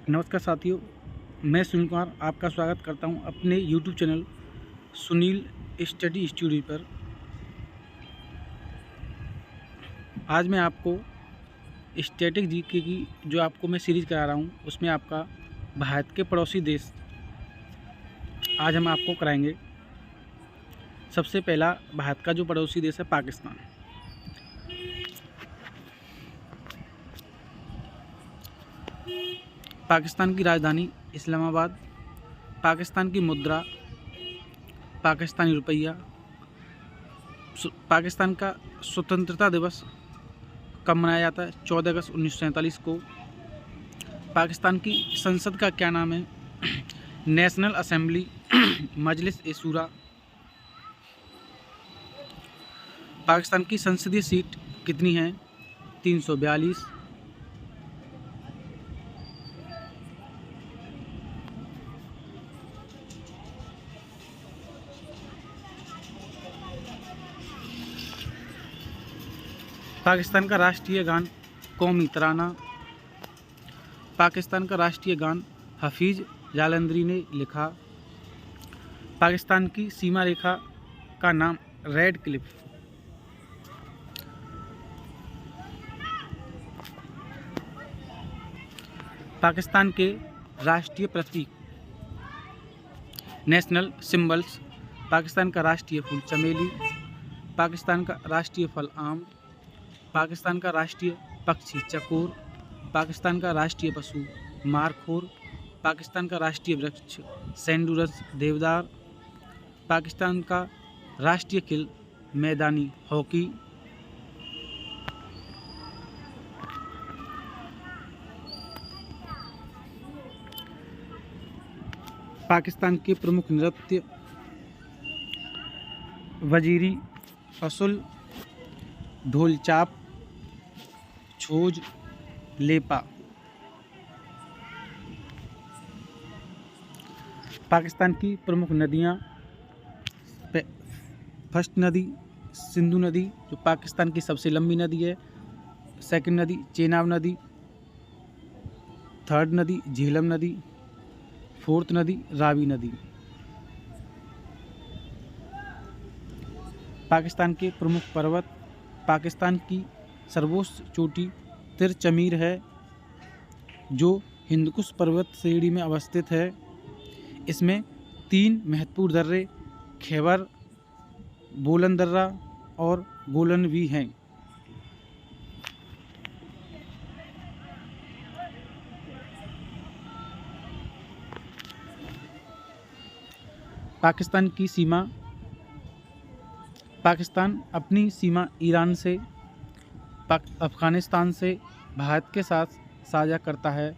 नमस्कार साथियों, मैं सुनील कुमार आपका स्वागत करता हूं अपने YouTube channel Sunil study studio पर। आज मैं आपको स्टैटिक जीके की जो आपको मैं सीरीज़ करा रहा हूं, उसमें आपका भारत के पड़ोसी देश आज हम आपको कराएंगे। सबसे पहला भारत का जो पड़ोसी देश है पाकिस्तान। पाकिस्तान की राजधानी इस्लामाबाद, पाकिस्तान की मुद्रा पाकिस्तानी रुपया, पाकिस्तान का स्वतंत्रता दिवस कब मनाया जाता है? 14 अगस्त 1947 को। पाकिस्तान की संसद का क्या नाम है? नेशनल असेंबली, मजलिस ए शूरा। पाकिस्तान की संसदीय सीट कितनी हैं? 342। पाकिस्तान का राष्ट्रीय गान कौमी तराना। पाकिस्तान का राष्ट्रीय गान हफीज़ जालंधरी ने लिखा। पाकिस्तान की सीमा रेखा का नाम रेड क्लिफ। पाकिस्तान के राष्ट्रीय प्रतीक नेशनल सिंबल्स। पाकिस्तान का राष्ट्रीय फूल चमेली। पाकिस्तान का राष्ट्रीय फल आम। पाकिस्तान का राष्ट्रीय पक्षी चकोर। पाकिस्तान का राष्ट्रीय पशु मारखोर। पाकिस्तान का राष्ट्रीय वृक्ष सेंडूरस देवदार। पाकिस्तान का राष्ट्रीय खेल मैदानी हॉकी। पाकिस्तान के प्रमुख नृत्य वजीरी, असुल, ढोल चाप, छोज, लेपा। पाकिस्तान की प्रमुख नदियाँ, फर्स्ट नदी सिंधु नदी जो पाकिस्तान की सबसे लंबी नदी है। सेकंड नदी चेनाब नदी। थर्ड नदी झेलम नदी। फोर्थ नदी रावी नदी। पाकिस्तान के प्रमुख पर्वत, पाकिस्तान की सर्वोच्च चोटी तिरचमीर है जो हिंदकुश पर्वत श्रेणी में अवस्थित है। इसमें 3 महत्वपूर्ण दर्रे खैबर, बोलन दर्रा और गोलन भी हैं। पाकिस्तान की सीमा, पाकिस्तान अपनी सीमा ईरान से, अफ़गानिस्तान से, भारत के साथ साझा करता है।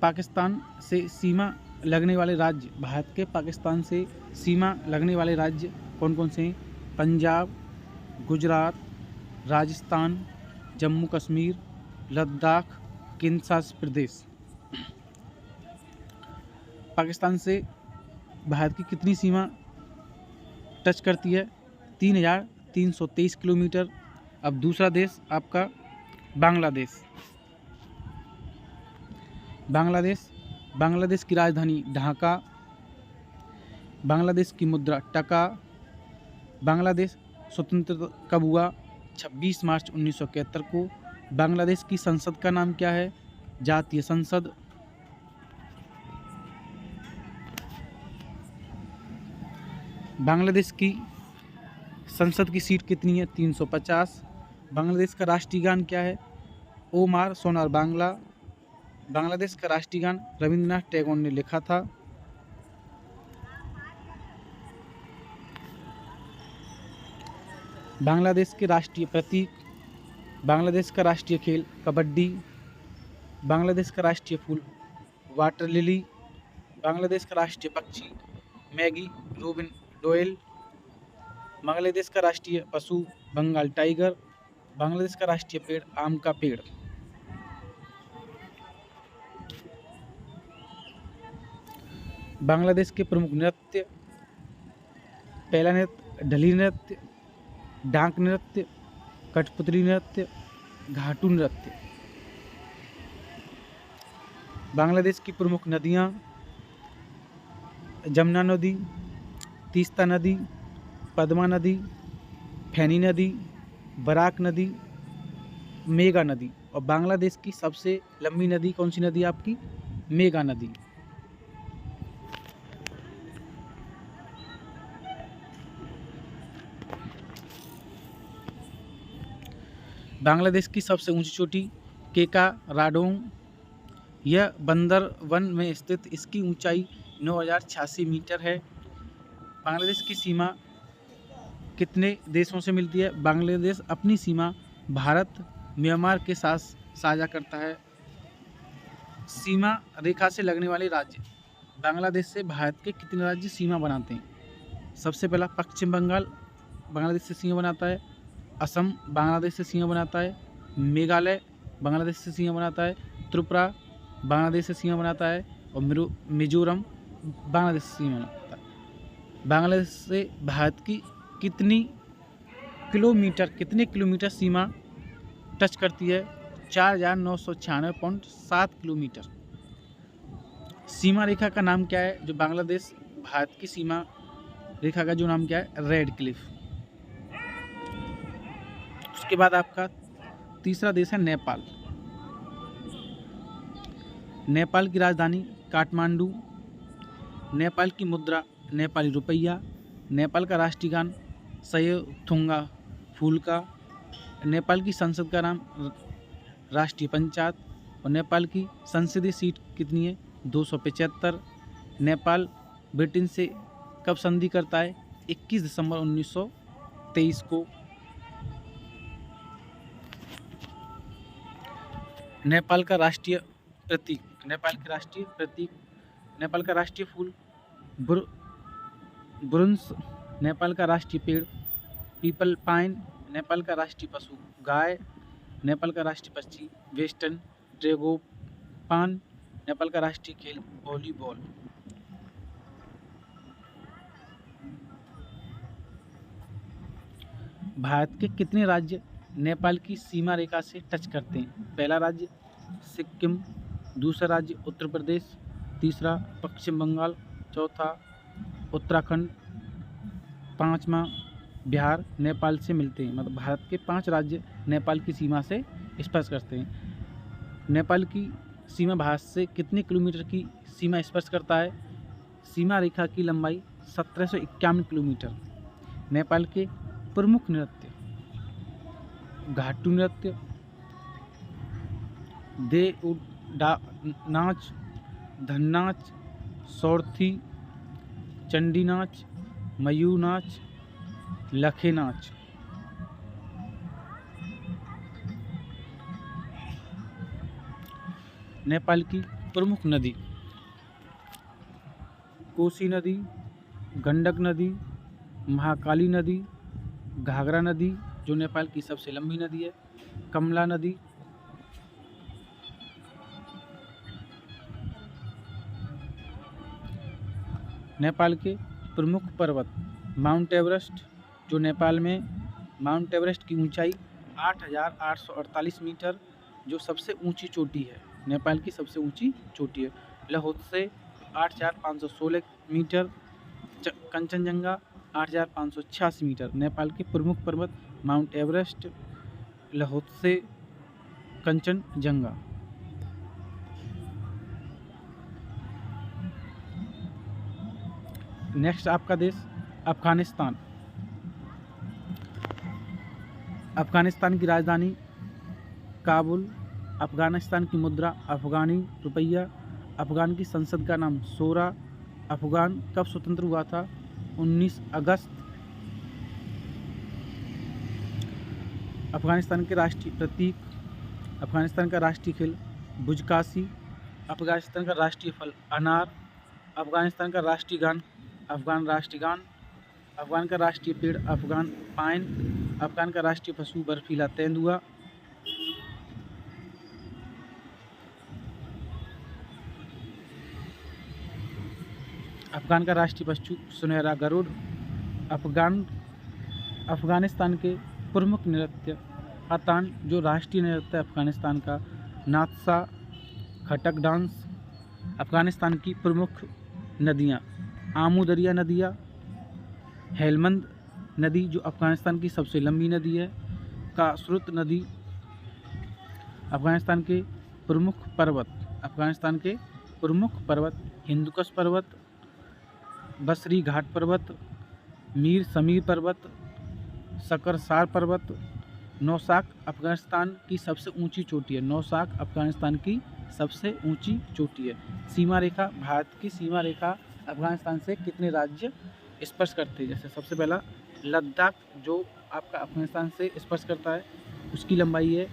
पाकिस्तान से सीमा लगने वाले राज्य, भारत के पाकिस्तान से सीमा लगने वाले राज्य कौन कौन से हैं? पंजाब, गुजरात, राजस्थान, जम्मू कश्मीर, लद्दाख, केंद्र शासित प्रदेश। पाकिस्तान से भारत की कितनी सीमा टच करती है? 3323 किलोमीटर। अब दूसरा देश आपका बांग्लादेश। बांग्लादेश की राजधानी ढाका। बांग्लादेश की मुद्रा टका। बांग्लादेश स्वतंत्र कब हुआ? 26 मार्च 1971 को। बांग्लादेश की संसद का नाम क्या है? जातीय संसद। बांग्लादेश की संसद की सीट कितनी है? 350। बांग्लादेश का राष्ट्रीय गान क्या है? ओमार सोनार बांग्ला। बांग्लादेश का राष्ट्रीय गान रविंद्रनाथ टैगोर ने लिखा था। बांग्लादेश के राष्ट्रीय प्रतीक, बांग्लादेश का राष्ट्रीय खेल कबड्डी। बांग्लादेश का राष्ट्रीय फूल वाटर लिली। बांग्लादेश का राष्ट्रीय पक्षी मैगी रोबिन डोयल। बांग्लादेश का राष्ट्रीय पशु बंगाल टाइगर। बांग्लादेश का राष्ट्रीय पेड़ आम का पेड़। बांग्लादेश के प्रमुख नृत्य, पहला नृत्य ढली नृत्य, डांक नृत्य, कठपुतली नृत्य, घाटू नृत्य। बांग्लादेश की प्रमुख नदियाँ जमुना नदी, तीस्ता नदी, पद्मा नदी, फेनी नदी, बराक नदी, मेघा नदी। और बांग्लादेश की सबसे लंबी नदी कौन सी नदी है आपकी? मेघा नदी। बांग्लादेश की सबसे ऊंची चोटी केका राडोंग, यह बंदरवन में स्थित, इसकी ऊंचाई 9086 मीटर है। बांग्लादेश की सीमा कितने देशों से मिलती है? बांग्लादेश अपनी सीमा भारत, म्यांमार के साथ साझा करता है। सीमा रेखा से लगने वाले राज्य, बांग्लादेश से भारत के कितने राज्य सीमा बनाते हैं? सबसे पहला पश्चिम बंगाल बांग्लादेश से सीमा बनाता है, असम बांग्लादेश से सीमा बनाता है, मेघालय बांग्लादेश से सीमा बनाता है, त्रिपुरा बांग्लादेश से सीमा बनाता है और मिजोरम बांग्लादेश से सीमा बनाता है। बांग्लादेश से भारत की कितने किलोमीटर सीमा टच करती है? 4996.7 किलोमीटर। सीमा रेखा का नाम क्या है? जो बांग्लादेश भारत की सीमा रेखा का जो नाम क्या है? Red Cliff. उसके बाद आपका तीसरा देश है नेपाल। नेपाल की राजधानी काठमांडू। नेपाल की मुद्रा नेपाली रुपया। नेपाल का राष्ट्रीय गान सयोथुंगा फूलका। नेपाल की संसद का नाम राष्ट्रीय पंचायत। और नेपाल की संसदीय सीट कितनी है? 275। नेपाल ब्रिटेन से कब संधि करता है? 21 दिसंबर 1923 को। नेपाल का राष्ट्रीय प्रतीक नेपाल का राष्ट्रीय फूल बुरुंश। नेपाल का राष्ट्रीय पेड़ पीपल पाइन। नेपाल का राष्ट्रीय पशु गाय। नेपाल का राष्ट्रीय पक्षी वेस्टर्न ट्रेगोपान। नेपाल का राष्ट्रीय खेल वॉलीबॉल। भारत के कितने राज्य नेपाल की सीमा रेखा से टच करते हैं? पहला राज्य सिक्किम, दूसरा राज्य उत्तर प्रदेश, तीसरा पश्चिम बंगाल, चौथा उत्तराखंड, पांचवा बिहार नेपाल से मिलते हैं। मतलब भारत के 5 राज्य नेपाल की सीमा से स्पर्श करते हैं। नेपाल की सीमा भारत से कितने किलोमीटर की सीमा स्पर्श करता है? सीमा रेखा की लंबाई 1751 किलोमीटर। नेपाल के प्रमुख नृत्य घाटू नृत्य, नाच, धन नाच, सौरथी, चंडी नाच, मयूर नाच, लखे नाच। नेपाल की प्रमुख नदी कोसी नदी, गंडक नदी, महाकाली नदी, घाघरा नदी जो नेपाल की सबसे लंबी नदी है, कमला नदी। नेपाल के प्रमुख पर्वत माउंट एवरेस्ट जो नेपाल में माउंट एवरेस्ट की ऊंचाई 8848 मीटर जो सबसे ऊंची चोटी है, नेपाल की सबसे ऊंची चोटी है। Lahaul 8516 metre, Kanchenjunga 8586 metre. नेपाल के प्रमुख पर्वत Mount Everest, Lahaul, Kanchenjunga. Next आपका देश अफगानिस्तान। अफगानिस्तान की राजधानी काबुल। अफगानिस्तान की मुद्रा अफगानी रुपया। अफगान की संसद का नाम शोरा। अफगान कब स्वतंत्र हुआ था? 19 अगस्त। अफगानिस्तान के राष्ट्रीय प्रतीक, अफगानिस्तान का राष्ट्रीय खेल बुजकाशी। अफगानिस्तान का राष्ट्रीय फल अनार। अफगानिस्तान का राष्ट्रीय गान अफगान राष्ट्रीय गान। अफगान का राष्ट्रीय पेड़ अफगान पाइन। अफगान का राष्ट्रीय पशु बर्फीला तेंदुआ। अफगान का राष्ट्रीय पशु सुनहरा गरुड़। अफगानिस्तान के प्रमुख नृत्य अतान जो राष्ट्रीय नृत्य अफगानिस्तान का, नात्सा, खटक डांस, अफगानिस्तान की प्रमुख नदियाँ, आमू दरिया नदियाँ, हेलमंद नदी जो अफगानिस्तान की सबसे लंबी नदी है, कासरुत नदी। अफगानिस्तान के प्रमुख पर्वत हिंदुकुश पर्वत, बसरी घाट पर्वत, मीर समीर पर्वत, सकरसार पर्वत। नौशाख अफगानिस्तान की सबसे ऊंची चोटी है। नौशाख अफगानिस्तान की सबसे ऊंची चोटी है। सीमा रेखा, भारत की सीमा रेखा अफगानिस्तान से कितने राज्य स्पर्श करते हैं? जैसे सबसे पहला लद्दाख जो आपका अफगानिस्तान से स्पर्श करता है, उसकी लंबाई है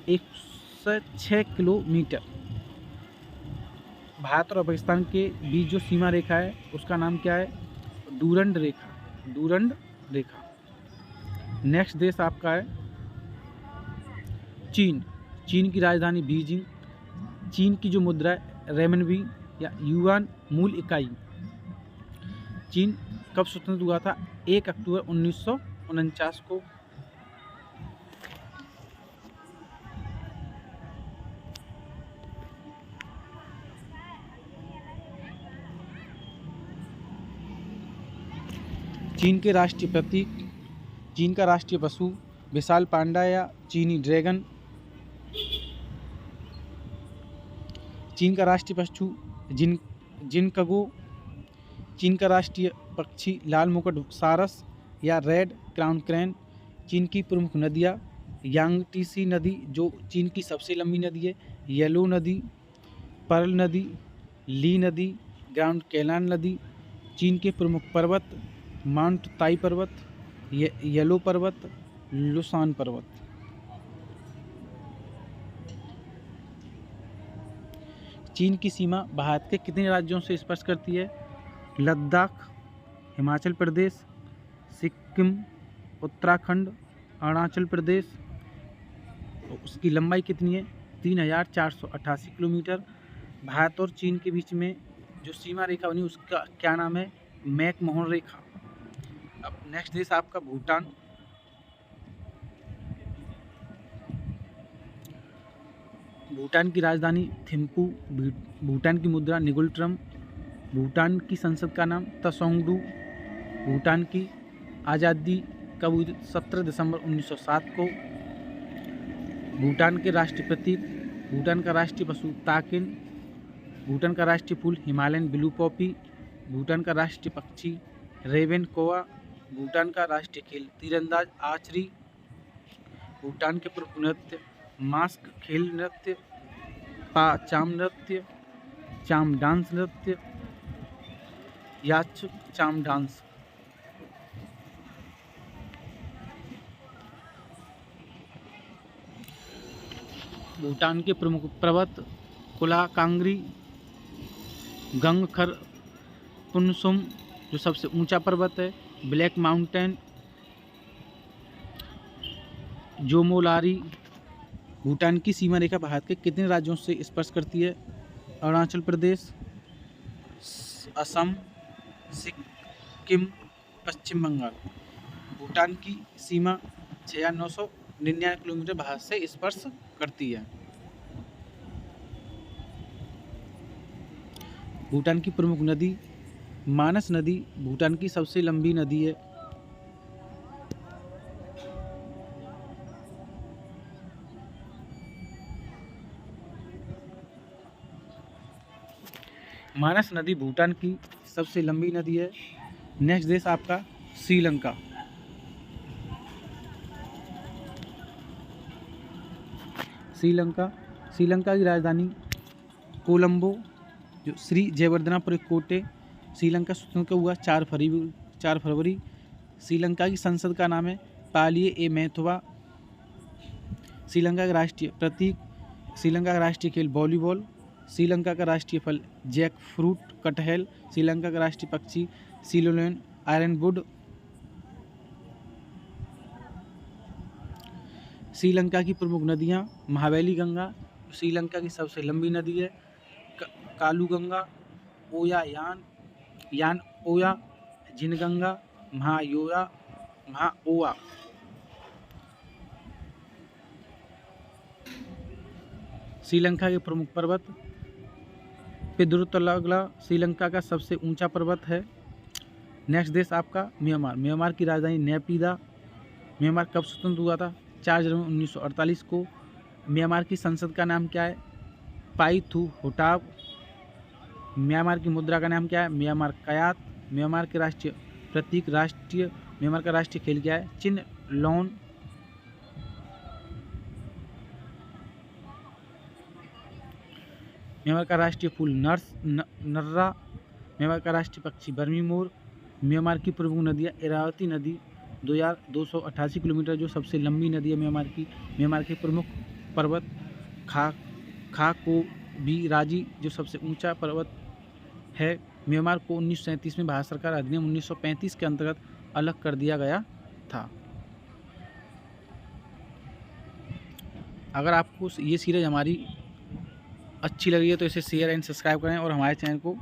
106 किलोमीटर। भारत और पाकिस्तान के बीच जो सीमा रेखा है उसका नाम क्या है? डूरंड रेखा। नेक्स्ट देश आपका है चीन की राजधानी बीजिंग। चीन की जो मुद्रा है रेमनबी या युआन मूल इकाई। चीन कब स्वतंत्र हुआ था? 1 अक्टूबर 1949 को। चीन के राष्ट्रीय प्रतीक, चीन का राष्ट्रीय पशु विशाल पांडा या चीनी ड्रैगन। चीन का राष्ट्रीय पशु जिनकगो। चीन का राष्ट्रीय पक्षी लाल मुकुट सारस या रेड क्राउन क्रेन। चीन की प्रमुख नदियाँ यांगटीसी नदी जो चीन की सबसे लंबी नदी है, येलो नदी, पर्ल नदी, ली नदी, ग्रांड कैनान नदी। चीन के प्रमुख पर्वत माउंट ताई पर्वत, येलो पर्वत, लुसान पर्वत। चीन की सीमा भारत के कितने राज्यों से स्पर्श करती है? लद्दाख, हिमाचल प्रदेश, सिक्किम, उत्तराखंड, अरुणाचल प्रदेश। उसकी लंबाई कितनी है? 3488 किलोमीटर। भारत और चीन के बीच में जो सीमा रेखा बनी उसका क्या नाम है? मैकमोहन रेखा। अब नेक्स्ट देश आपका भूटान। भूटान की राजधानी थिम्पू। भूटान की मुद्रा निगुल ट्रम। भूटान की संसद का नाम त्सोंगडू। भूटान की आज़ादी कब हुई? 17 दिसंबर 1907 को। भूटान के राष्ट्रीय प्रतीक, भूटान का राष्ट्रीय पशु ताकिन। भूटान का राष्ट्रीय फूल हिमालयन ब्लू पॉपी। भूटान का राष्ट्रीय पक्षी रेवन कोआ। भूटान का राष्ट्रीय खेल तीरंदाज आर्चरी। भूटान के प्रमुख नृत्य मास्क खेल नृत्य, चाम नृत्य, चाम डांस नृत्य, याच चाम डांस। भूटान के प्रमुख पर्वत कुला कांगरी, गंगखर पुनसुम जो सबसे ऊंचा पर्वत है, ब्लैक माउंटेन, जोमोलारी। भूटान की सीमा रेखा भारत के कितने राज्यों से स्पर्श करती है? अरुणाचल प्रदेश, असम, सिक्किम, पश्चिम बंगाल। भूटान की सीमा 6999 किलोमीटर भारत से स्पर्श करती है। भूटान की प्रमुख नदी मानस नदी भूटान की सबसे लंबी नदी है। मानस नदी भूटान की सबसे लंबी नदी है। नेक्स्ट देश आपका श्रीलंका। श्रीलंका की राजधानी कोलंबो जो श्री जयवर्धनापुर कोटे। श्रीलंका स्वतंत्र हुआ 4 फरवरी। श्रीलंका की संसद का नाम है पालिये ए मैथुवा। श्रीलंका का राष्ट्रीय प्रतीक, श्रीलंका का राष्ट्रीय खेल वॉलीबॉल। श्रीलंका का राष्ट्रीय फल जैक फ्रूट कटहल। श्रीलंका का राष्ट्रीय पक्षी सिलोलेन आयरनवुड। श्रीलंका की प्रमुख नदियाँ महावेली गंगा श्रीलंका की सबसे लंबी नदी है, कालू गंगा, ओया यान ओया, जिनगंगा, महाओवा। श्रीलंका के प्रमुख पर्वत पिद्रुतलगला श्रीलंका का सबसे ऊंचा पर्वत है। नेक्स्ट देश आपका म्यांमार। म्यांमार की राजधानी नेपिदा। म्यांमार कब स्वतंत्र हुआ था? 4 जनवरी 1948 को। म्यांमार की संसद का नाम क्या है? पाई थू होटाब। म्यांमार की मुद्रा का नाम क्या है? म्यांमार कयात। म्यांमार के राष्ट्रीय प्रतीक म्यांमार का राष्ट्रीय खेल क्या है? चिन लॉन। म्यांमार का राष्ट्रीय फूल नर्रा। म्यांमार का राष्ट्रीय पक्षी बर्मी मोर। म्यांमार की प्रमुख नदियाँ इरावती नदी 2288 किलोमीटर जो सबसे लंबी नदी है म्यांमार की। म्यांमार के प्रमुख पर्वत खाकोबिराजी जो सबसे ऊंचा पर्वत है। म्यांमार को 1937 में भारत सरकार अधिनियम 1935 के अंतर्गत अलग कर दिया गया था। अगर आपको ये सीरीज हमारी अच्छी लगी है तो इसे शेयर एंड सब्सक्राइब करें और हमारे चैनल को